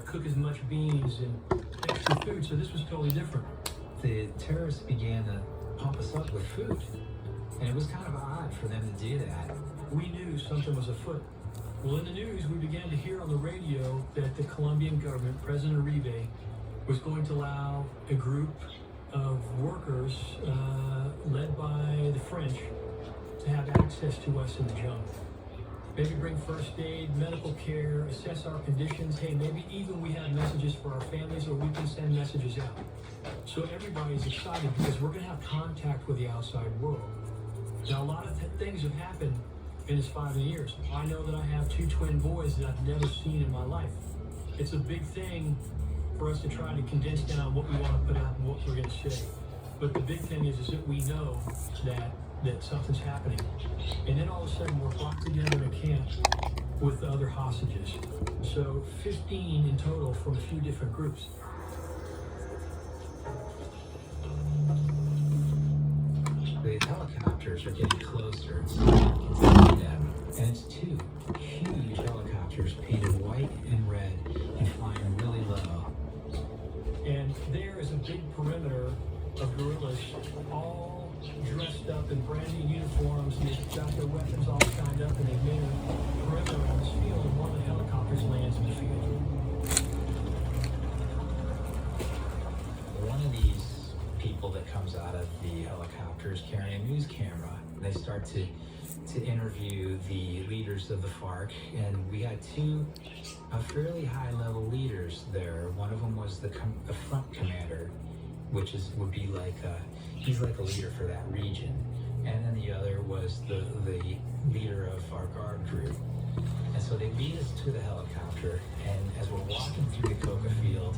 cook as much beans and extra food, so this was totally different. The terrorists began to pump us up with food, and it was kind of odd for them to do that. We knew something was afoot. Well, in the news, we began to hear on the radio that the Colombian government, President Uribe, was going to allow a group of workers led by the French to have access to us in the jungle. Maybe bring first aid, medical care, assess our conditions. Hey, maybe even we have messages for our families, or we can send messages out. So everybody's excited because we're going to have contact with the outside world. Now, a lot of things have happened in this 5 years. I know that I have 2 twin boys that I've never seen in my life. It's a big thing for us to try to condense down what we want to put out and what we're going to say. But the big thing is that we know that something's happening. And then all of a sudden we're locked together in a camp with the other hostages. So 15 in total from a few different groups. The helicopters are getting closer, and so you can see them. And it's 2 huge helicopters painted white and red and flying really low. And there is a big perimeter of guerrillas, all dressed up in brand new uniforms, and they've got their weapons all shined up, and they've made a perimeter on this field, and one of the helicopters lands in the field. One of these people that comes out of the helicopter is carrying a news camera. They start to interview the leaders of the FARC, and we had 2 fairly high-level leaders there. One of them was the front commander, which would be like he's like a leader for that region, and then the other was the leader of our guard group. And so they lead us to the helicopter, and as we're walking through the coca field,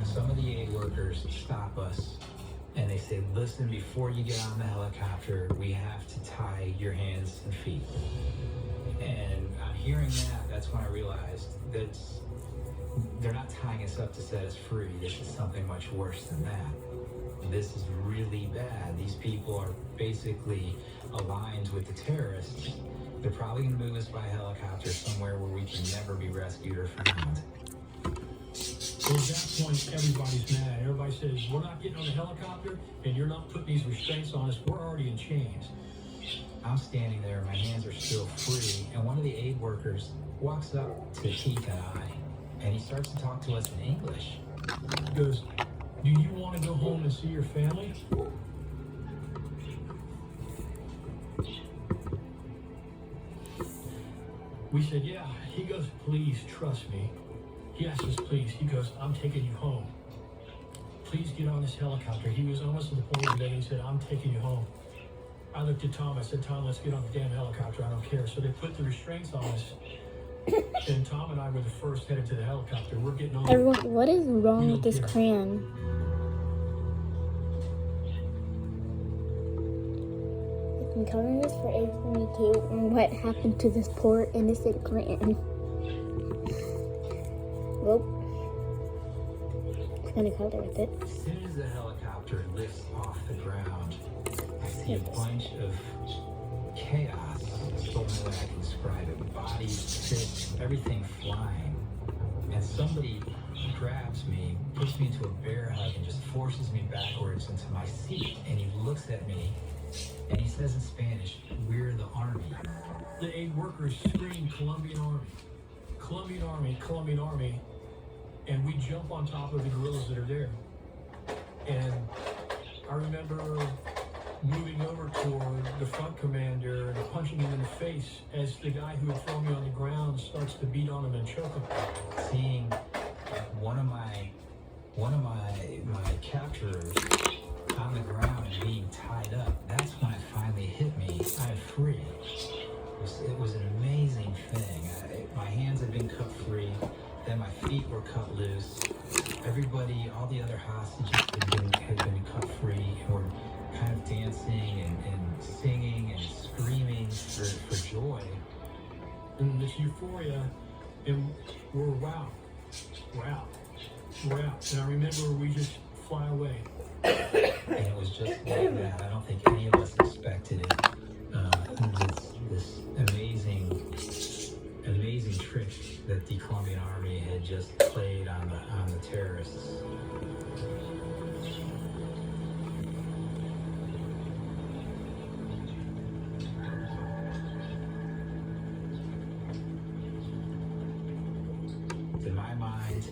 some of the aid workers stop us, and they say, "Listen, before you get on the helicopter, we have to tie your hands and feet." And on hearing that, that's when I realized that they're not tying us up to set us free. This is something much worse than that. This is really bad. These people are basically aligned with the terrorists. They're probably going to move us by helicopter somewhere where we can never be rescued or found. So at that point, everybody's mad. Everybody says, we're not getting on the helicopter, and you're not putting these restraints on us. We're already in chains. I'm standing there, my hands are still free, and one of the aid workers walks up to Keith and I, and he starts to talk to us in English. He goes, "Do you want to go home and see your family?" We said, "Yeah." He goes, "Please trust me." He asked us, "Please." He goes, "I'm taking you home. Please get on this helicopter." He was almost at the point of the day. He said, "I'm taking you home." I looked at Tom. I said, "Tom, let's get on the damn helicopter. I don't care." So they put the restraints on us. And Tom and I were the first headed to the helicopter. We're getting on. Everyone, what is wrong with this crayon? I've been covering this for everything too, and what happened to this poor innocent crayon? Well, it's gonna color with it. As soon as the helicopter lifts off the ground, I see a bunch of chaos. That's the only way I can describe it. Bodies, fists, everything flying. And somebody grabs me, puts me into a bear hug, and just forces me backwards into my seat. And he looks at me, and he says in Spanish, "We're the army." The aid workers scream, "Colombian Army, Colombian Army, Colombian Army." And we jump on top of the guerrillas that are there. And I remember moving over toward the front commander and punching him in the face as the guy who had thrown me on the ground starts to beat on him and choke him. Seeing one of my captors on the ground and being tied up, that's when it finally hit me. I'm free. It was an amazing thing. My hands had been cut free, then my feet were cut loose. Everybody, all the other hostages had been cut free, and were kind of dancing and singing and screaming for joy. And this euphoria, and we're out. And I remember we just fly away. And it was just like that. I don't think any of us expected it. This amazing trip that the Colombian army had just played on the terrorists. In my mind,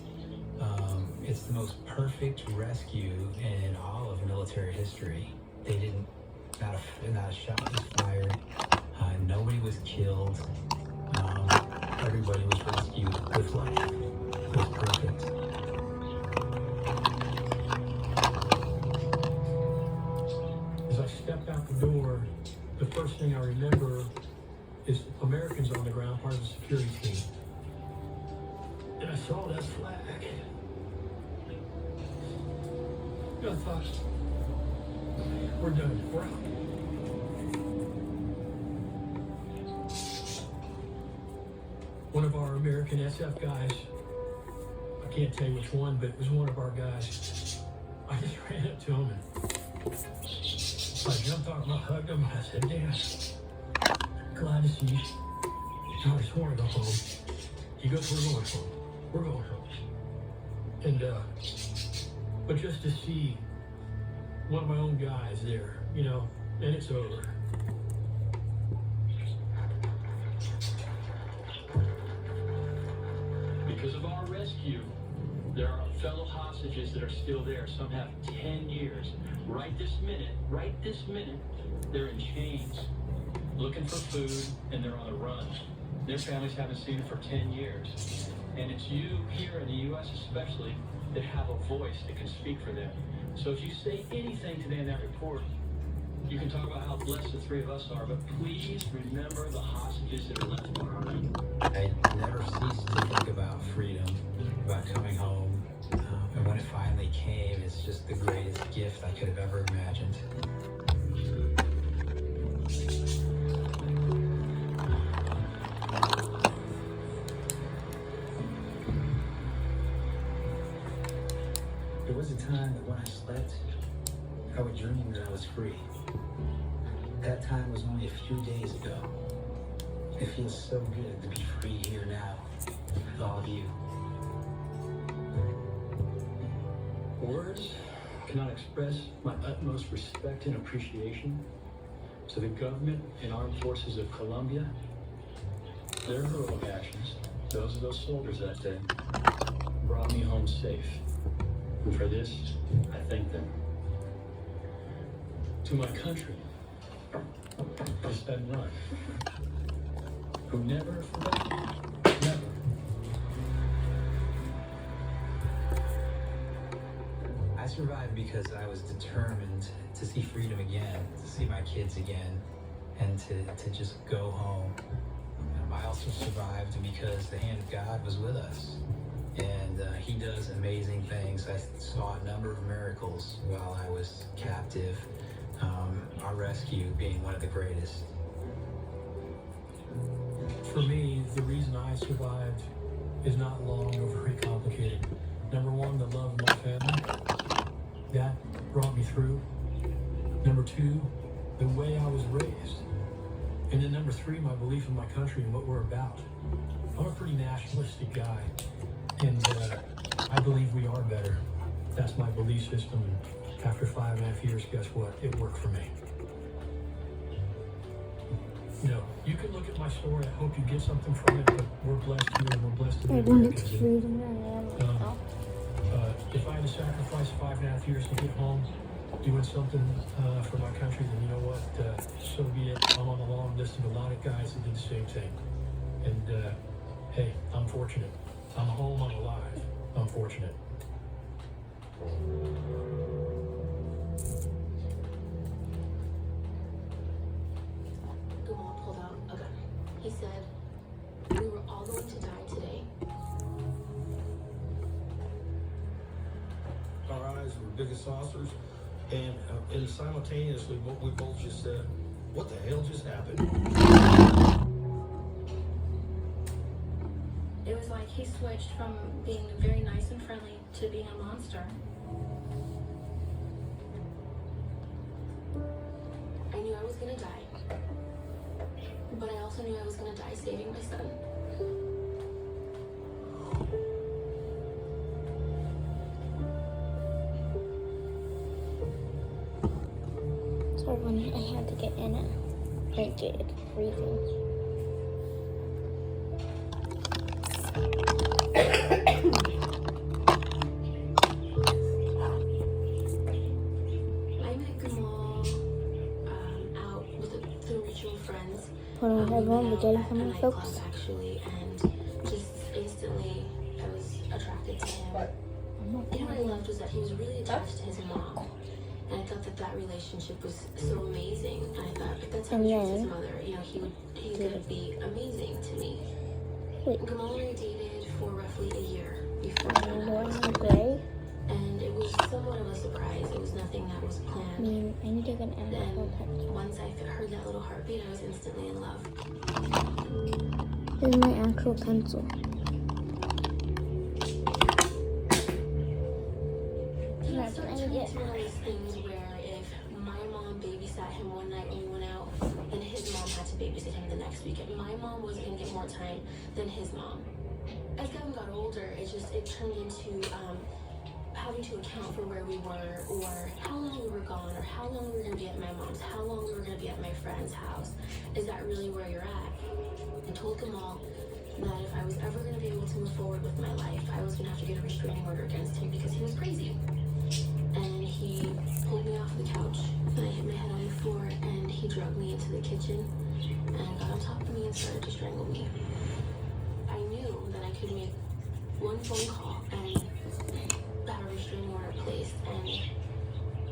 it's the most perfect rescue in all of military history. They didn't, not a shot was fired, nobody was killed, everybody was rescued with life. It was perfect. As I stepped out the door, the first thing I remember is Americans on the ground, part of the security team. And I saw that flag. And I thought, we're done, we're out. One of our American SF guys, I can't tell you which one, but it was one of our guys. I just ran up to him and I jumped off him, I hugged him, I said, "Dad, glad to see you. I just want to go home." He goes, "We're going home. We're going home." And, but just to see one of my own guys there, you know, and it's over. Because of our rescue, there are fellow hostages that are still there. Some have 10 years. Right this minute, they're in chains, looking for food, and they're on the run. Their families haven't seen them for 10 years. And it's you here in the U.S. especially that have a voice that can speak for them. So if you say anything today in that report, you can talk about how blessed the three of us are, but please remember the hostages that are left behind. I never ceased to think about freedom, about coming home, and when it finally came, it's just the greatest gift I could have ever imagined. There was a time that when I slept, I would dream that I was free. That time was only a few days ago. It feels so good to be free here now, with all of you. Words cannot express my utmost respect and appreciation to the government and armed forces of Colombia. Their heroic actions, those of those soldiers that day, brought me home safe. And for this, I thank them. To my country, this Fanart, who never forgot me, never. I survived because I was determined to see freedom again, to see my kids again, and to just go home. I also survived because the hand of God was with us. And he does amazing things. I saw a number of miracles while I was captive, our rescue being one of the greatest. For me, the reason I survived is not long or very complicated. Number one, the love of my family. That brought me through. Number two, the way I was raised. And then number three, my belief in my country and what we're about. I'm a pretty nationalistic guy. And I believe we are better. That's my belief system. And after 5.5 years, guess what? It worked for me. You know, you can look at my story. I hope you get something from it, but we're blessed here and we're blessed to be I wanted Americans. to read it. If I had to sacrifice 5.5 years to get home, doing something for my country, then you know what? So be it. I'm on the long list of a lot of guys that did the same thing. And hey, I'm fortunate. I'm home, I'm alive. I'm fortunate. Gamal pulled out a gun. He said, "We were all going to die today." Our eyes were big as saucers, and simultaneously, what we both just said, "What the hell just happened?" It was like he switched from being very nice and friendly to being a monster. I knew I was gonna die, but I also knew I was gonna die saving my son. Sorry when I had to get in it. Blanket, it's freezing. I met Gamal out with the mutual friends. Put on We everyone, went we out get at some a nightclub folks. actually, and just instantly I was attracted to him. You know what I loved was that he was really attached to his mom. And I thought that relationship was so amazing. And I thought, if that's how he treats his mother, you know, he's gonna be amazing to me. Wait. Gamal and I dated for roughly a year before we And met. one gray. And it was somewhat of a surprise. It was nothing that was I planned. mean, I need to get an actual Then pencil. once I heard that little heartbeat, I was instantly in love. This is my actual pencil. You know, it That's started what I turning get. into one of those things where if my mom babysat him one night when we went out, then his mom had to babysit him the next week. And my mom was going to get more time than his mom. As Gavin got older, it turned into having to account for where we were, or how long we were gone, or how long we were going to be at my mom's, how long we were going to be at my friend's house. Is that really where you're at? I told Gamal that if I was ever going to be able to move forward with my life, I was going to have to get a restraining order against him because he was crazy. And he pulled me off the couch, and I hit my head on the floor, and he dragged me into the kitchen and got on top of me and started to strangle me. I knew that I could make one phone call and have a restraining order placed and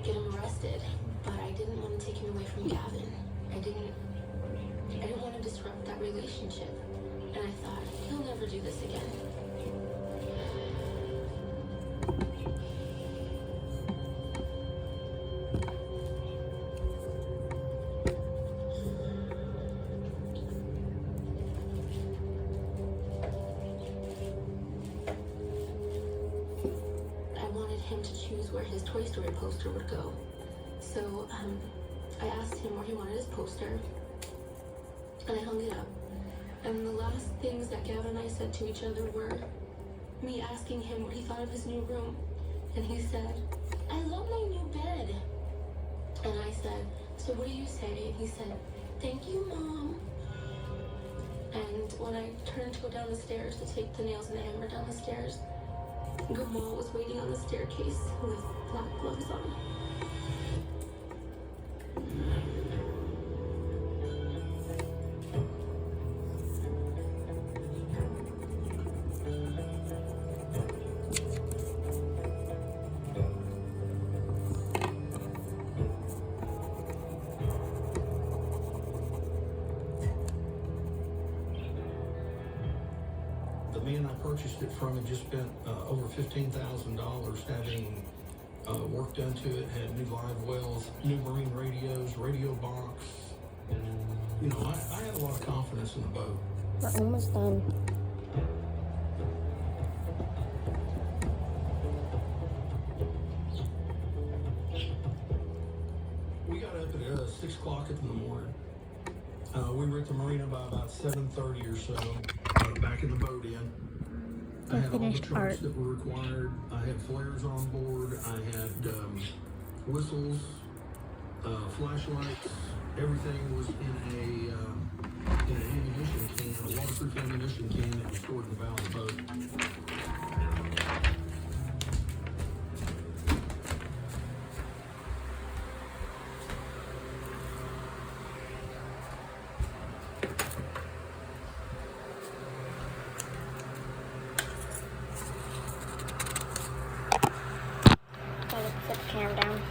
get him arrested, but I didn't want to take him away from Gavin. I didn't want to disrupt that relationship, and I thought, he'll never do this again. Him to choose where his Toy Story poster would go. So I asked him where he wanted his poster, and I hung it up. And the last things that Gavin and I said to each other were me asking him what he thought of his new room. And he said, I love my new bed. And I said, so what do you say? And he said, thank you, Mom. And when I turned to go down the stairs to take the nails and the hammer down the stairs, Gamal was waiting on the staircase with black gloves on. The man I purchased it from had just spent over $15,000 having work done to it, had new live wells, new marine radios, radio box. You know, I had a lot of confidence in the boat. We're almost done. We got up at 6 o'clock in the morning. We were at the marina by about 7:30 or so, back in the boat in. I had all the finished charts art. that were required. I had flares on board. I had whistles, flashlights. Everything was in an ammunition can, a waterproof ammunition can that was stored in the bow of the boat. Gotta put the camera down.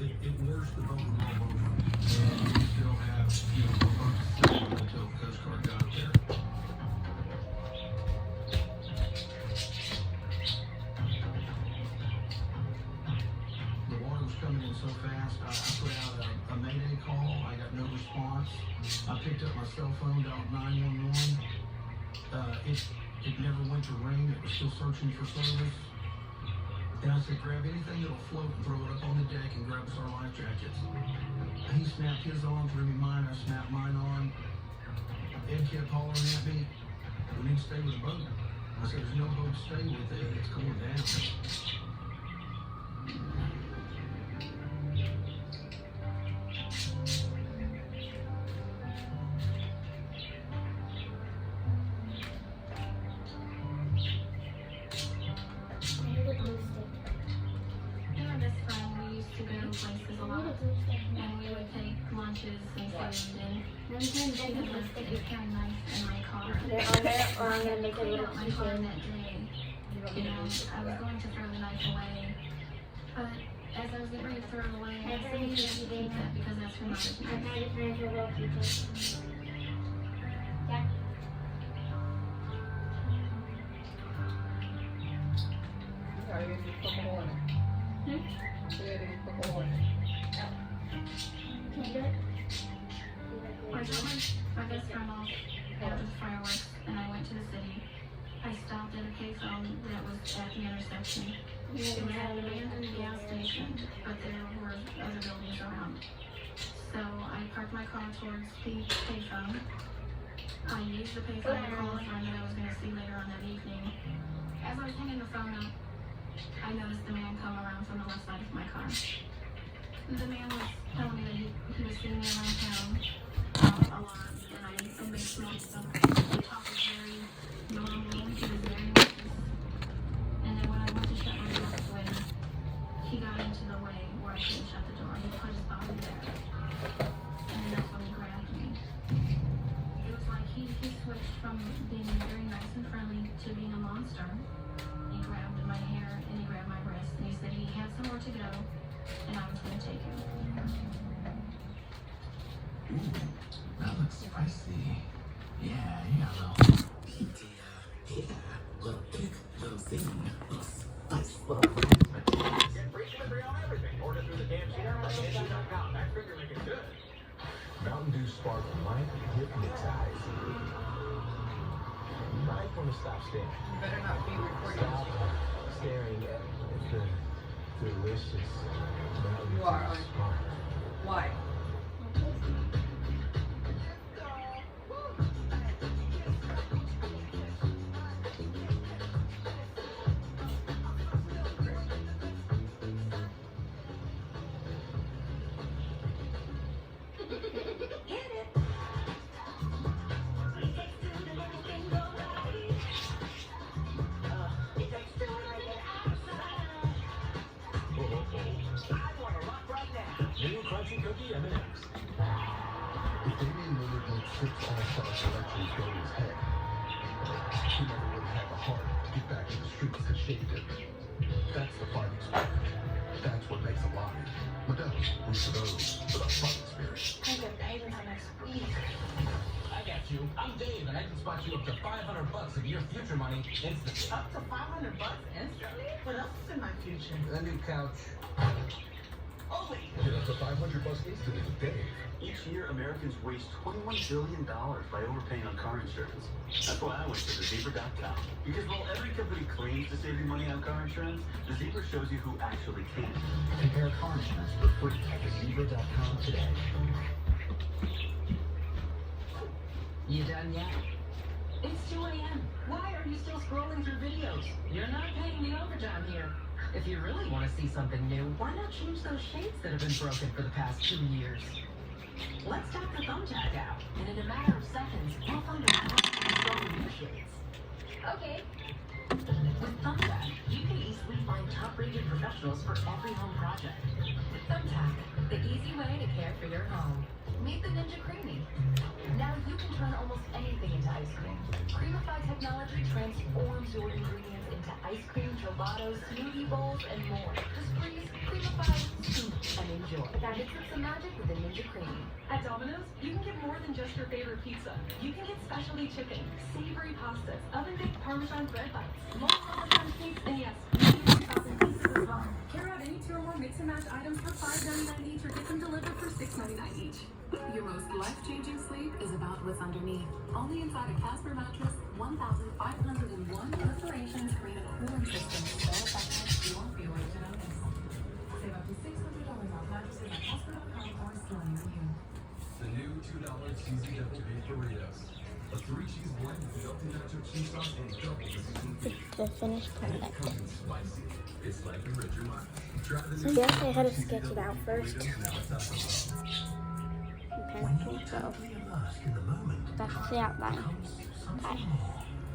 it works the boat and all boat. And we still have, you know, a boat sitting until the Coast Guard got there. The water was coming in so fast, I put out a mayday call. I got no response. I picked up my cell phone, dialed 911. It never went to ring. It was still searching for service. And I said, grab anything that'll float and throw it up on the deck and grab us our life jackets. He snapped his on, threw me mine, I snapped mine on. Ed kept hollering at me, we need to stay with the boat. I said, there's no boat to stay with, Ed, it's going down. Places a lot, and we would take lunches and food, and she would live very nice in my car. Put it on there, or I'm gonna make a Clean little out my car keychain. that day. You know, I was going to throw the knife away, but as I was getting ready to throw it away, I said, "You should keep that because that's her mother's I'm knife." trying to finish a little keychain. Yeah. Can you do it? I dropped my best friend off after the fireworks, and I went to the city. I stopped at a payphone that was at the intersection. It was at an abandoned gas station, but there were other buildings around. So I parked my car towards the payphone. I used the payphone to call a friend that I was going to see later on that evening. As I was hanging the phone up, I noticed the man come around from the left side of my car. The man was telling me that he was seeing me around town a lot, and I made small stuff. The talk was very normal, he was very nice. And then when I went to shut my door away, he got into the way where I couldn't shut the door. He put his body there. And then that's when he grabbed me. It was like he switched from being very nice and friendly to being a monster. He grabbed my hair and he grabbed my wrist, and he said he had somewhere to go, and I was going to take him. That looks spicy. Yeah, little little kick, little zing, little spice, little Get free delivery on everything. Order through the damn CR.com. That figure make it good. Mountain Dew Sparkle might hypnotize you. You might want to stop staring. You better not be recording. Stop staring at the delicious Mountain You are, Dew Sparkle. Why? New crunchy cookie M&Ms. If Damian Lillard let 6 all-star selections go to his head, he never would have had the heart to get back to the streets that shaped him. That's the fighting spirit. That's what makes a lion. Modelo's root for those with a fighting spirit. I get paid until next week. I got you. I'm Dave, and I can spot you up to $500 of your future money instantly. Up to $500 instantly? What else is in my future? A new couch. Holy! Get up to $500 instantly with Dave. Each year, Americans waste $21 billion by overpaying on car insurance. That's why I went to thezebra.com. Because while every company claims to save you money on car insurance, the Zebra shows you who actually can. Compare car insurance for free at thezebra.com today. You done yet? It's 2 a.m. Why are you still scrolling through videos? You're not paying me overtime here. If you really want to see something new, why not change those shades that have been broken for the past 2 years? Let's tap the thumbtack out, and in a matter of seconds, you'll find a strong new shades. Okay. With Thumbtack, you can easily find top-rated professionals for every home project. Thumbtack, the easy way to care for your home. Meet the Ninja Creamy. Now you can turn almost anything into ice cream. Creamify technology transforms your ingredients into ice cream, gelatos, smoothie bowls, and more. Just freeze, creamify, scoop, and enjoy. That hits some magic with a Ninja Cream. At Domino's, you can get more than just your favorite pizza. You can get specialty chicken, savory pastas, oven-baked Parmesan bread bites, more Parmesan cakes, and yes, mini 3,000 pieces as well. Carry out any 2 or more mix and match items for $5.99 each or get them delivered for $6.99 each. Your most life-changing sleep is about what's underneath. Only inside a Casper mattress, 1,501 perforations create a cooling system so effective you won't be awake to notice. Save up to $600 off mattresses at Casper.com or store near you. The new $2 cheesy double beef burritos. A 3-cheese blend with melted nacho cheese sauce and double the seasoned beef. The finished And it product. comes in spicy. It's like a richer mind. Try the So new yes, I had to cheesy sketch it double out beef first. burritos now at Taco Bell. Pencil, so Immersed in the moment that's the outline. comes something Bye. more.